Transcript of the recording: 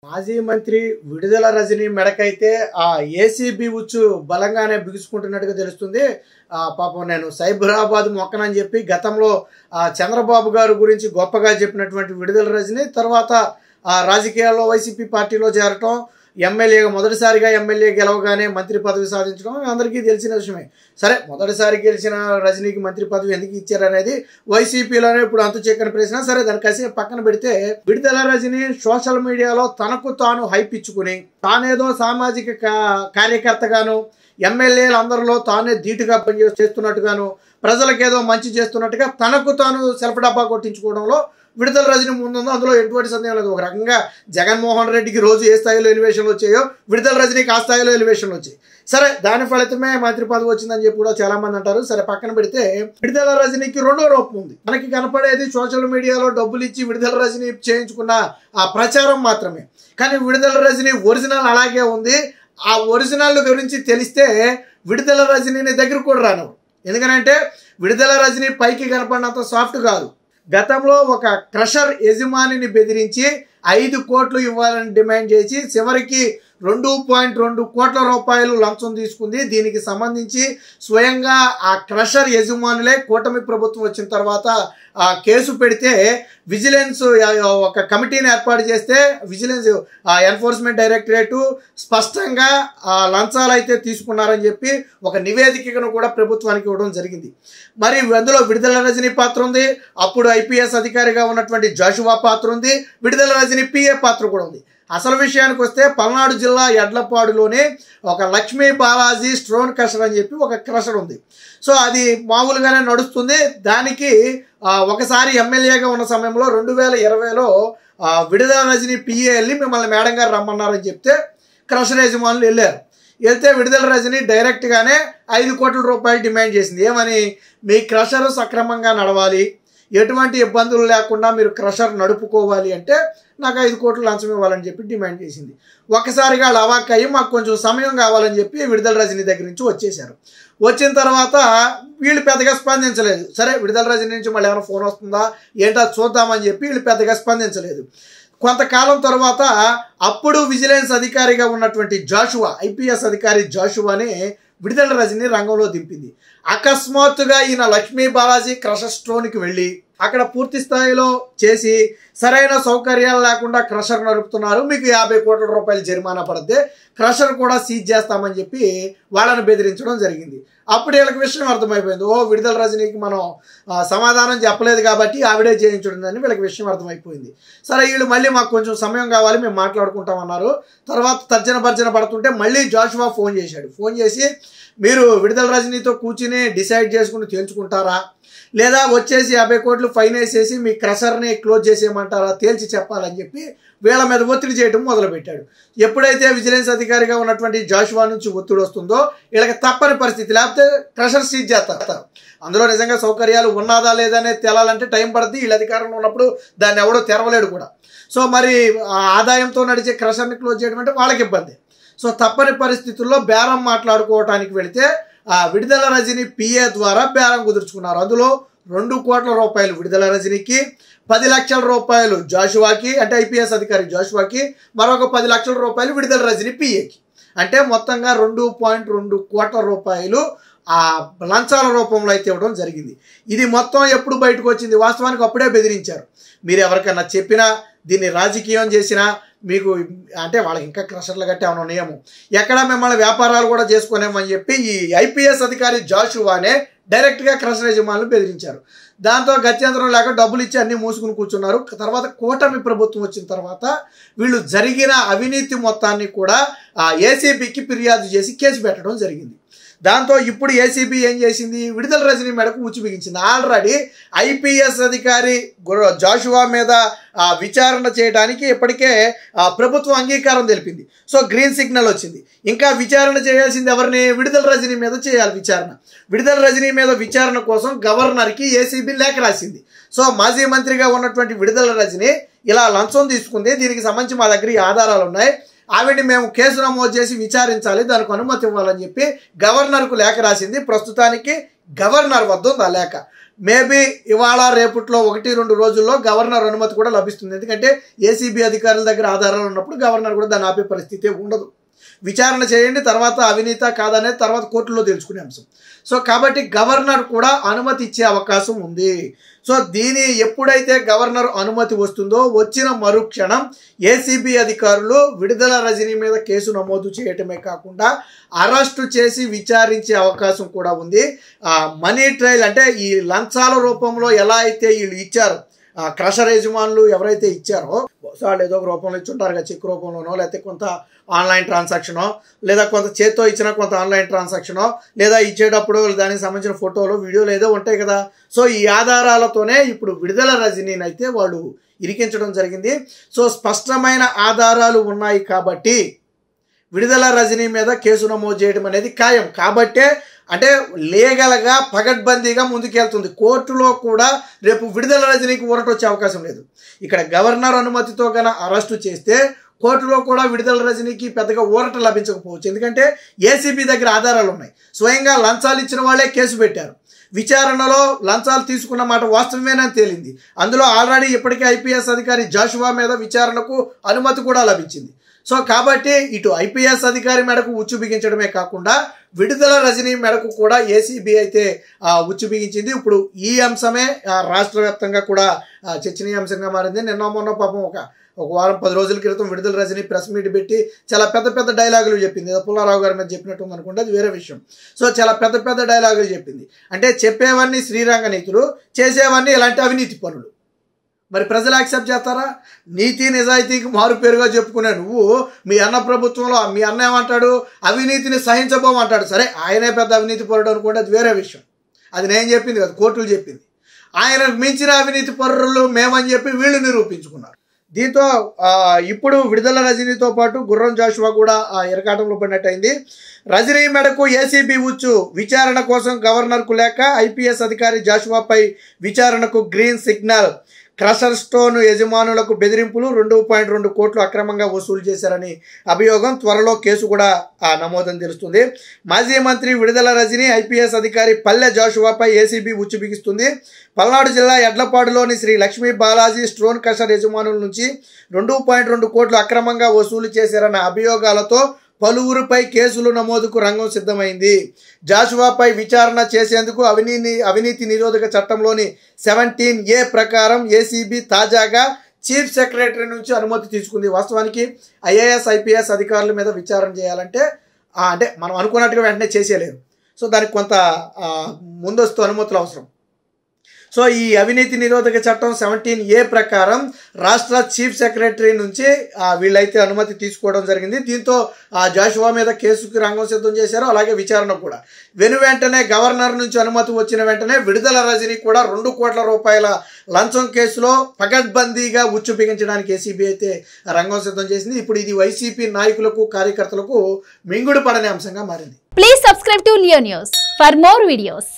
మాజీ మంత్రి విడుదల రజనీ మెడకైతే ఆ ఏసీబీ ఉచ్చు బలంగానే బిగుసుకుంటున్నట్టుగా తెలుస్తుంది. పాపం నేను సైబరాబాద్ మొక్కనని చెప్పి గతంలో చంద్రబాబు గారు గురించి గొప్పగా చెప్పినటువంటి విడుదల రజనీ తర్వాత రాజకీయాల్లో వైసీపీ పార్టీలో చేరటం, ఎమ్మెల్యేగా మొదటిసారిగా ఎమ్మెల్యే గెలవగానే మంత్రి పదవి సాధించడం అందరికీ తెలిసిన విషయమే. సరే, మొదటిసారి గెలిచిన రజనీకి మంత్రి పదవి ఎందుకు ఇచ్చారనేది వైసీపీలోనే ఇప్పుడు అంతు చెక్కని ప్రశ్న. సరే, దాని కాసేపు పక్కన పెడితే విడుదల రజనీ సోషల్ మీడియాలో తనకు తాను హైప్ ఇచ్చుకుని తానేదో సామాజిక కార్యకర్తగాను, ఎమ్మెల్యేలు అందరిలో తానే ధీటుగా పనిచేస్తున్నట్టుగాను, ప్రజలకేదో మంచి చేస్తున్నట్టుగా తనకు తాను సెల్ఫ్ డబ్బా కొట్టించుకోవడంలో విడుదల రజనీ ముందుందో అందులో ఎటువంటి సందేహం లేదు. ఒక రకంగా జగన్మోహన్ రెడ్డికి రోజు ఏ స్థాయిలో ఎలివేషన్లు వచ్చాయో విడుదల రజనీకి ఆ స్థాయిలో ఎలివేషన్లు వచ్చాయి. సరే, దాని ఫలితమే మంత్రి పదవి వచ్చిందని చెప్పి కూడా చాలా మంది అంటారు. సరే, పక్కన పెడితే విడుదల రజనీకి రెండో రూపం ఉంది. మనకి కనపడేది సోషల్ మీడియాలో డబ్బులు ఇచ్చి విడుదల రజనీ చేయించుకున్న ఆ ప్రచారం మాత్రమే. కానీ విడుదల రజనీ ఒరిజినల్ అలాగే ఉంది. ఆ ఒరిజినల్ గురించి తెలిస్తే విడుదల రజనీని దగ్గర కూడా రాను. ఎందుకనంటే విడుదల రజనీ పైకి కనపడినంత సాఫ్ట్ కాదు. గతంలో ఒక క్రషర్ యజమానిని బెదిరించి 5 కోట్లు ఇవ్వాలని డిమాండ్ చేసి చివరికి 2.2 కోట్ల రూపాయలు లంచం తీసుకుంది. దీనికి సంబంధించి స్వయంగా ఆ క్రషర్ యజమానులే కూటమి ప్రభుత్వం వచ్చిన తర్వాత ఆ కేసు పెడితే విజిలెన్స్ ఒక కమిటీని ఏర్పాటు చేస్తే విజిలెన్స్ ఎన్ఫోర్స్మెంట్ డైరెక్టరేటు స్పష్టంగా లంచాలు అయితే తీసుకున్నారని చెప్పి ఒక నివేదికను కూడా ప్రభుత్వానికి ఇవ్వడం జరిగింది. మరి అందులో విడుదల రజనీ పాత్ర ఉంది, అప్పుడు ఐపీఎస్ అధికారిగా ఉన్నటువంటి జాషువా పాత్ర ఉంది, విడుదల రజనీ పిఏ పాత్ర కూడా ఉంది. అసలు విషయానికి వస్తే పల్నాడు జిల్లా ఎడ్లపాడులోనే ఒక లక్ష్మీ బాలాజీ స్టోన్ క్రషర్ అని చెప్పి ఒక క్రషర్ ఉంది. సో అది మామూలుగానే నడుస్తుంది. దానికి ఒకసారి ఎమ్మెల్యేగా ఉన్న సమయంలో 2020లో విడుదల రజనీ పిఏ వెళ్ళి మిమ్మల్ని మేడం గారు రమ్మన్నారని చెప్తే క్రషర్ యజమానులు వెళ్ళారు. వెళ్తే విడుదల రజనీ డైరెక్ట్గానే 5 కోట్ల రూపాయలు డిమాండ్ చేసింది. ఏమని? మీ క్రషర్ సక్రమంగా నడవాలి, ఎటువంటి ఇబ్బందులు లేకుండా మీరు క్రషర్ నడుపుకోవాలి అంటే నాకు 5 కోట్లు లంచం ఇవ్వాలని చెప్పి డిమాండ్ చేసింది. ఒక్కసారిగా వాళ్ళు అవాక్ అయ్యి మాకు కొంచెం సమయం కావాలని చెప్పి విడుదల రజనీ దగ్గర నుంచి వచ్చేసారు. వచ్చిన తర్వాత వీళ్ళు పెద్దగా స్పందించలేదు. సరే, విడుదల రజనీ నుంచి మళ్ళీ ఏమైనా ఫోన్ వస్తుందా ఏంటో చూద్దామని చెప్పి వీళ్ళు పెద్దగా స్పందించలేదు. కొంతకాలం తర్వాత అప్పుడు విజిలెన్స్ అధికారిగా ఉన్నటువంటి జాషువా, ఐపీఎస్ అధికారి జాషువాని విడుదల రజనీ రంగంలో దింపింది. అకస్మాత్తుగా ఈయన లక్ష్మీ బాలాజీ క్రషర్ స్టోన్కి వెళ్ళి అక్కడ పూర్తి స్థాయిలో చేసి సరైన సౌకర్యాలు లేకుండా క్రషర్ నడుపుతున్నారు, మీకు 50 కోట్ల రూపాయలు జరిమానా పడితే క్రషర్ కూడా సీజ్ చేస్తామని చెప్పి వాళ్ళని బెదిరించడం జరిగింది. అప్పుడు వీళ్ళకి విషయం అర్థమైపోయింది. విడుదల రజనీకి మనం సమాధానం చెప్పలేదు కాబట్టి ఆవిడే చేయించుందని వీళ్ళకి విషయం అర్థమైపోయింది. సరే, వీళ్ళు మళ్ళీ మాకు కొంచెం సమయం కావాలి, మేము మాట్లాడుకుంటామన్నారు. తర్వాత తర్జన భర్జన పడుతుంటే మళ్ళీ జాషువా ఫోన్ చేశాడు. ఫోన్ చేసి మీరు విడుదల రజనీతో కూర్చుని డిసైడ్ చేసుకుని తేల్చుకుంటారా, లేదా వచ్చేసి 50 కోట్లు ఫైన్ వేసేసి మీ క్రషర్ని క్లోజ్ చేసేయమంటారా, తేల్చి చెప్పాలని చెప్పి వీళ్ళ మీద ఒత్తిడి చేయడం మొదలుపెట్టాడు. ఎప్పుడైతే విజిలెన్స్ అధికారిగా ఉన్నటువంటి జాషువా నుంచి ఒత్తిడి వస్తుందో వీళ్ళకి తప్పని పరిస్థితి, లేకపోతే క్రషర్ సీజ్ చేస్తారు. అందులో నిజంగా సౌకర్యాలు ఉన్నదా లేదనే తేలాలంటే టైం పడుతుంది. వీళ్ళ అధికారంలో ఉన్నప్పుడు దాన్ని ఎవడో తెరవలేడు కూడా. సో మరి ఆదాయంతో నడిచే క్రషర్ని క్లోజ్ చేయడం అంటే వాళ్ళకి ఇబ్బంది. సో తప్పని పరిస్థితుల్లో బేరం మాట్లాడుకోవటానికి వెళితే విడుదల రజనీ పిఏ ద్వారా బేరం కుదుర్చుకున్నారు. అందులో 2 కోట్ల రూపాయలు విడుదల రజనీకి, 10 లక్షల రూపాయలు జాషువాకి అంటే ఐపీఎస్ అధికారి జాషువాకి, మరొక 10 లక్షల రూపాయలు విడుదల రజనీ పిఏకి. అంటే మొత్తంగా 2.2 కోట్ల రూపాయలు ఆ లంచాల రూపంలో అయితే ఇవ్వడం జరిగింది. ఇది మొత్తం ఎప్పుడు బయటకు వచ్చింది? వాస్తవానికి అప్పుడే బెదిరించారు. మీరు ఎవరికైనా చెప్పినా దీన్ని రాజకీయం చేసినా మీకు అంటే వాళ్ళకి ఇంకా క్రషర్లు కట్టి ఏమైనా ఉన్నాయేమో, ఎక్కడ మిమ్మల్ని వ్యాపారాలు కూడా చేసుకోనేమని చెప్పి ఈ ఐపీఎస్ అధికారి జాషువానే డైరెక్ట్గా క్రషర్ యజమానులు బెదిరించారు. దాంతో గత్యంతరం లేక డబ్బులు ఇచ్చి అన్నీ మూసుకుని కూర్చున్నారు. తర్వాత కూటమి ప్రభుత్వం వచ్చిన తర్వాత వీళ్ళు జరిగిన అవినీతి మొత్తాన్ని కూడా ఏసీబీకి ఫిర్యాదు చేసి కేసు పెట్టడం జరిగింది. దాంతో ఇప్పుడు ఏసీబీ ఏం చేసింది? విడుదల రజనీ మెడకు ఉచ్చు బిగించింది. ఆల్రెడీ ఐపీఎస్ అధికారి జాషువా మీద విచారణ చేయడానికి ఇప్పటికే ప్రభుత్వం అంగీకారం తెలిపింది. సో గ్రీన్ సిగ్నల్ వచ్చింది. ఇంకా విచారణ చేయాల్సింది ఎవరిని? విడుదల రజనీ మీద చేయాలి విచారణ. విడుదల రజనీ మీద విచారణ కోసం గవర్నర్కి ఏసీబీ లేఖ రాసింది. సో మాజీ మంత్రిగా ఉన్నటువంటి విడుదల రజనీ ఇలా లంచం తీసుకుంది, దీనికి సంబంధించి మా దగ్గర ఆధారాలు ఉన్నాయి, ఆవిడ్ని మేము కేసు నమోదు చేసి విచారించాలి, దానికి అనుమతి ఇవ్వాలని చెప్పి గవర్నర్కు లేఖ రాసింది. ప్రస్తుతానికి గవర్నర్ వద్ద ఉంది ఆ లేఖ. మేబీ ఇవాళ రేపట్లో 1-2 రోజుల్లో గవర్నర్ అనుమతి కూడా లభిస్తుంది. ఎందుకంటే ఏసీబీ అధికారుల దగ్గర ఆధారాలు ఉన్నప్పుడు గవర్నర్ కూడా దాన్ని ఆపే పరిస్థితి ఉండదు. విచారణ చేయండి, తర్వాత అవినీత కాదనేది తర్వాత కోర్టులో తెలుసుకునే అంశం. సో కాబట్టి గవర్నర్ కూడా అనుమతి ఇచ్చే అవకాశం ఉంది. సో దీని ఎప్పుడైతే గవర్నర్ అనుమతి వస్తుందో వచ్చిన మరుక్షణం ఏసీబీ అధికారులు విడుదల రజనీ మీద కేసు నమోదు చేయటమే కాకుండా అరెస్టు చేసి విచారించే అవకాశం కూడా ఉంది. మనీ ట్రయల్ అంటే ఈ లంచాల రూపంలో ఎలా అయితే వీళ్ళు ఇచ్చారు, క్రషర్ యజమానులు ఎవరైతే ఇచ్చారో వాళ్ళు ఏదో ఒక రూపంలో ఇచ్చుంటారు కదా, చెక్ రూపంలోనో లేకపోతే కొంత ఆన్లైన్ ట్రాన్సాక్షనో లేదా కొంత చేత్తో ఇచ్చిన కొంత ఆన్లైన్ ట్రాన్సాక్షనో లేదా ఇచ్చేటప్పుడు దానికి సంబంధించిన ఫోటోలు వీడియోలు ఏదో ఉంటాయి కదా. సో ఈ ఆధారాలతోనే ఇప్పుడు విడుదల రజనీని అయితే వాళ్ళు ఇరికించడం జరిగింది. సో స్పష్టమైన ఆధారాలు ఉన్నాయి కాబట్టి విడుదల రజనీ మీద కేసు నమోదు చేయడం అనేది ఖాయం. కాబట్టే అంటే లీగల్గా పగడ్బందీగా ముందుకెళ్తుంది. కోర్టులో కూడా రేపు విడుదల రజనీకి ఊరట వచ్చే అవకాశం లేదు. ఇక్కడ గవర్నర్ అనుమతితో గన అరెస్టు చేస్తే కోర్టులో కూడా విడుదల రజనీకి పెద్దగా ఊరట లభించకపోవచ్చు. ఎందుకంటే ఏసీబీ దగ్గర ఆధారాలు ఉన్నాయి. స్వయంగా లంచాలు ఇచ్చిన వాళ్ళే కేసు పెట్టారు. విచారణలో లంచాలు తీసుకున్న మాట వాస్తవమేనని తేలింది. అందులో ఆల్రెడీ ఇప్పటికే ఐపీఎస్ అధికారి జాషువా మీద విచారణకు అనుమతి కూడా లభించింది. సో కాబట్టి ఇటు ఐపీఎస్ అధికారి మెడకు ఉచ్చు బిగించడమే కాకుండా విడుదల రజనీ మెడకు కూడా ఏసీబీ అయితే ఉచ్చు బిగించింది. ఇప్పుడు ఈ అంశమే రాష్ట్ర వ్యాప్తంగా కూడా చర్చనీయాంశంగా మారింది. నిన్న మొన్న పాపం ఒక వారం 10 రోజుల క్రితం విడుదల రజనీ ప్రెస్ మీట్ పెట్టి చాలా పెద్ద డైలాగులు చెప్పింది. పుల్లారావు గారి మీద చెప్పినట్టు అనుకుంటే అది వేరే విషయం. సో చాలా పెద్ద డైలాగులు చెప్పింది. అంటే చెప్పేవన్నీ శ్రీరంగ నీతులు, చేసేవన్నీ ఇలాంటి అవినీతి పనులు. మరి ప్రజలు యాక్సెప్ట్ చేస్తారా? నీతి నిజాయితీకి మారు పేరుగా చెప్పుకునే నువ్వు మీ అన్న ప్రభుత్వంలో మీ అన్న ఏమంటాడు, అవినీతిని సహించబోమంటాడు. సరే ఆయనే పెద్ద అవినీతి పరుడు అనుకుంటే అది వేరే విషయం. అది నేను చెప్పింది కదా, కోర్టులు చెప్పింది. ఆయనకు మించిన అవినీతి పరులు మేమని చెప్పి వీళ్ళు నిరూపించుకున్నారు. దీంతో ఇప్పుడు విడుదల రజనీతో పాటు గుర్రం జాషువా కూడా ఇరకాటంలో పడినట్టయింది. రజనీ మెడకు ఏసీబీ ఉచ్చు, విచారణ కోసం గవర్నర్కు లేక ఐపీఎస్ అధికారి జాషువాపై విచారణకు గ్రీన్ సిగ్నల్. క్రషర్ స్టోన్ యజమానులకు బెదిరింపులు, 2.2 కోట్లు అక్రమంగా వసూలు చేశారని అభియోగం. త్వరలో కేసు కూడా నమోదని తెలుస్తుంది. మాజీ మంత్రి విడుదల రజనీ, ఐపీఎస్ అధికారి పల్లె జాషువాపై ఏసీబీ ఉచ్చు బిగిస్తుంది. పల్నాడు జిల్లా ఎడ్లపాడులోని శ్రీ లక్ష్మీ బాలాజీ స్టోన్ క్రషర్ యజమానుల నుంచి 2.2 కోట్లు అక్రమంగా వసూలు చేశారన్న అభియోగాలతో పలువురిపై కేసులు నమోదుకు రంగం సిద్ధమైంది. జాషువాపై విచారణ చేసేందుకు అవినీతి నిరోధక చట్టంలోని 17A ప్రకారం ఏసీబీ తాజాగా చీఫ్ సెక్రటరీ నుంచి అనుమతి తీసుకుంది. వాస్తవానికి ఐఏఎస్ ఐపీఎస్ అధికారుల మీద విచారణ చేయాలంటే అంటే మనం అనుకున్నట్టుగా వెంటనే చేసేయలేరు. సో దానికి కొంత ముందస్తు అనుమతులు అవసరం. సో ఈ అవినీతి నిరోధక చట్టం 17A ప్రకారం రాష్ట్ర చీఫ్ సెక్రటరీ నుంచి వీళ్ళైతే అనుమతి తీసుకోవడం జరిగింది. దీంతో జాషువా మీద కేసుకి రంగం సిద్ధం చేశారు. అలాగే విచారణ కూడా వెంటనే గవర్నర్ నుంచి అనుమతి వచ్చిన వెంటనే విడుదల రజనీ కూడా 2 కోట్ల రూపాయల లంచం కేసులో పగడ్బందీగా ఉచ్చు బిగించడానికి ఏసీబీ అయితే రంగం సిద్ధం చేసింది. ఇప్పుడు ఇది వైసీపీ నాయకులకు కార్యకర్తలకు మింగుడు పడని అంశంగా మారింది. Please subscribe to Leo news for more videos.